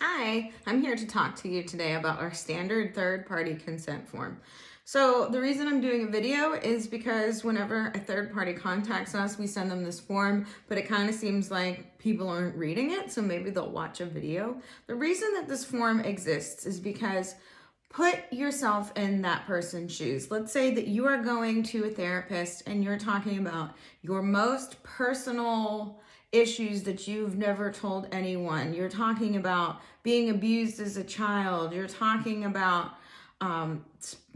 Hi, I'm here to talk to you today about our standard third-party consent form. So the reason I'm doing a video is because whenever a third party contacts us, we send them this form, but it kind of seems like people aren't reading it, so maybe they'll watch a video. The reason that this form exists is because put yourself in that person's shoes. Let's say that you are going to a therapist and you're talking about your most personal issues that you've never told anyone. You're talking about being abused as a child. You're talking about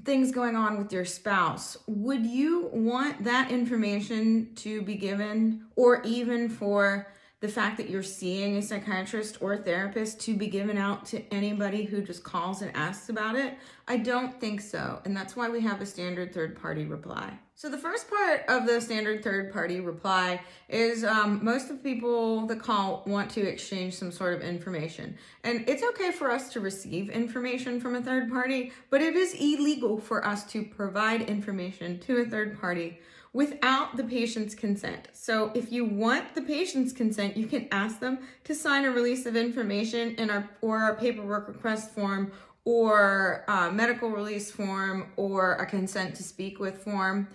things going on with your spouse. Would you want that information to be given, or even for the fact that you're seeing a psychiatrist or a therapist to be given out to anybody who just calls and asks about it? I don't think so. And that's why we have a standard third-party reply. So the first part of the standard third-party reply is most of the people that call want to exchange some sort of information. And it's okay for us to receive information from a third party, but it is illegal for us to provide information to a third party without the patient's consent. So if you want the patient's consent, you can ask them to sign a release of information in our paperwork request form, or a medical release form, or a consent to speak with form,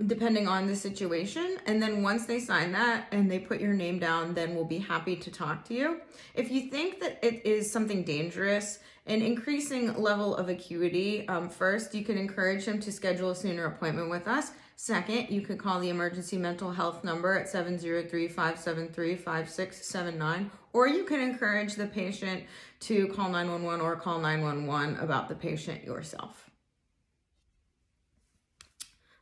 depending on the situation. And then once they sign that and they put your name down, then we'll be happy to talk to you. If you think that it is something dangerous, an increasing level of acuity, first, you can encourage them to schedule a sooner appointment with us. Second, you could call the emergency mental health number at 703-573-5679, or you can encourage the patient to call 911 or call 911 about the patient yourself.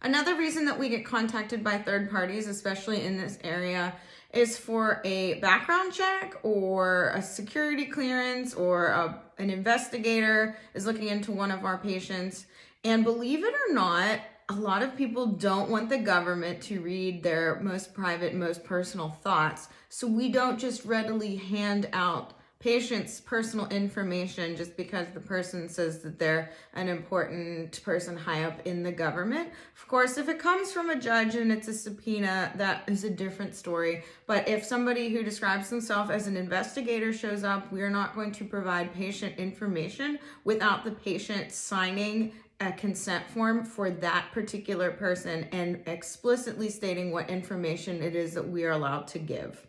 Another reason that we get contacted by third parties, especially in this area, is for a background check or a security clearance, or an investigator is looking into one of our patients. And believe it or not, a lot of people don't want the government to read their most private, most personal thoughts. So we don't just readily hand out patients' personal information just because the person says that they're an important person high up in the government. Of course, if it comes from a judge and it's a subpoena, that is a different story. But if somebody who describes themselves as an investigator shows up, we are not going to provide patient information without the patient signing a consent form for that particular person and explicitly stating what information it is that we are allowed to give.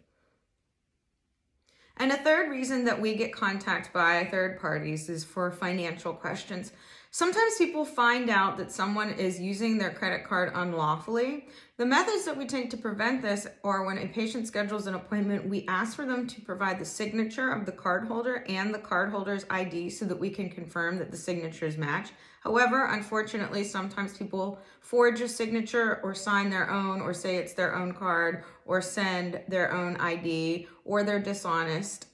And a third reason that we get contacted by third parties is for financial questions. Sometimes people find out that someone is using their credit card unlawfully. The methods that we take to prevent this are when a patient schedules an appointment, we ask for them to provide the signature of the cardholder and the cardholder's ID so that we can confirm that the signatures match. However, unfortunately, sometimes people forge a signature or sign their own, or say it's their own card, or send their own ID, or they're dishonest.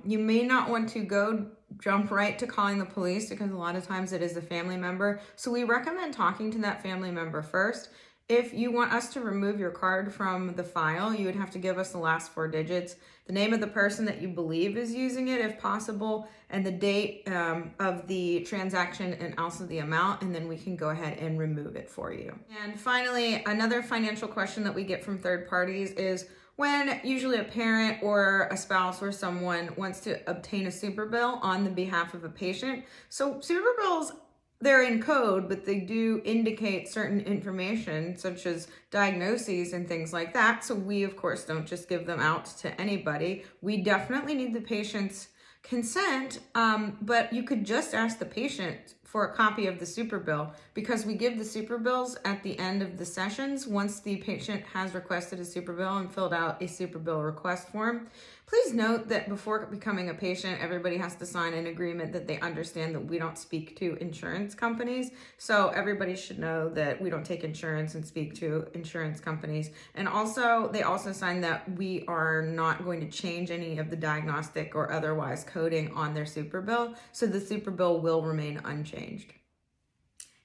You may not want to jump right to calling the police, because a lot of times it is a family member. So we recommend talking to that family member first. If you want us to remove your card from the file, you would have to give us the last 4 digits, the name of the person that you believe is using it, if possible, and the date of the transaction, and also the amount, and then we can go ahead and remove it for you. And finally, another financial question that we get from third parties is when usually a parent or a spouse or someone wants to obtain a super bill on the behalf of a patient. So super bills, they're in code, but they do indicate certain information such as diagnoses and things like that. So we, of course, don't just give them out to anybody. We definitely need the patient's consent, but you could just ask the patient for a copy of the super bill, because we give the super bills at the end of the sessions once the patient has requested a super bill and filled out a super bill request form. Please note that before becoming a patient, everybody has to sign an agreement that they understand that we don't speak to insurance companies. So everybody should know that we don't take insurance and speak to insurance companies. And also, they also sign that we are not going to change any of the diagnostic or otherwise coding on their super bill. So the super bill will remain unchanged.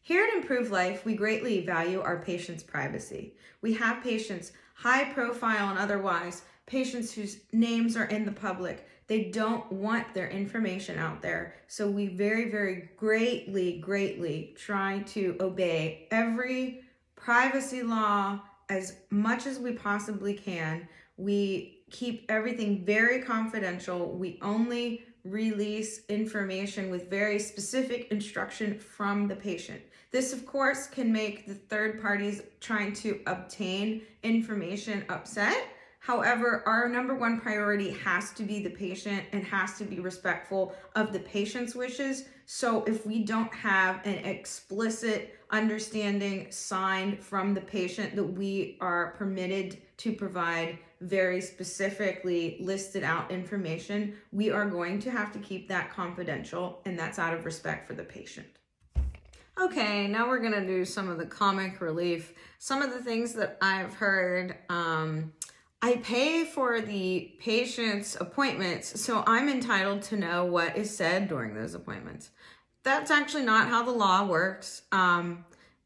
Here at Improve Life, we greatly value our patients' privacy. We have patients, high profile and otherwise, patients whose names are in the public. They don't want their information out there. So we very, very greatly try to obey every privacy law as much as we possibly can. We keep everything very confidential. We only release information with very specific instruction from the patient. This, of course, can make the third parties trying to obtain information upset. However, our number one priority has to be the patient and has to be respectful of the patient's wishes. So if we don't have an explicit understanding signed from the patient that we are permitted to provide very specifically listed out information, we are going to have to keep that confidential, and that's out of respect for the patient. Okay, now we're gonna do some of the comic relief. Some of the things that I've heard, I pay for the patient's appointments, so I'm entitled to know what is said during those appointments. That's actually not how the law works.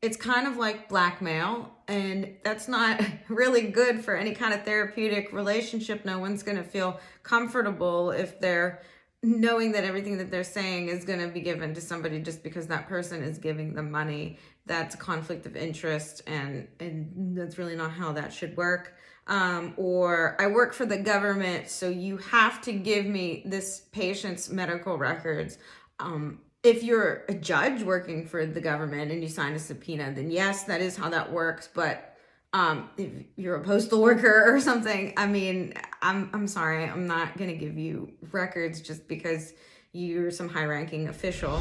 It's kind of like blackmail, and that's not really good for any kind of therapeutic relationship. No one's gonna feel comfortable if they're knowing that everything that they're saying is gonna be given to somebody just because that person is giving them money. That's a conflict of interest, and that's really not how that should work. Or I work for the government, so you have to give me this patient's medical records. If you're a judge working for the government and you sign a subpoena, then yes, that is how that works. But if you're a postal worker or something, I mean, I'm sorry, I'm not gonna give you records just because you're some high-ranking official.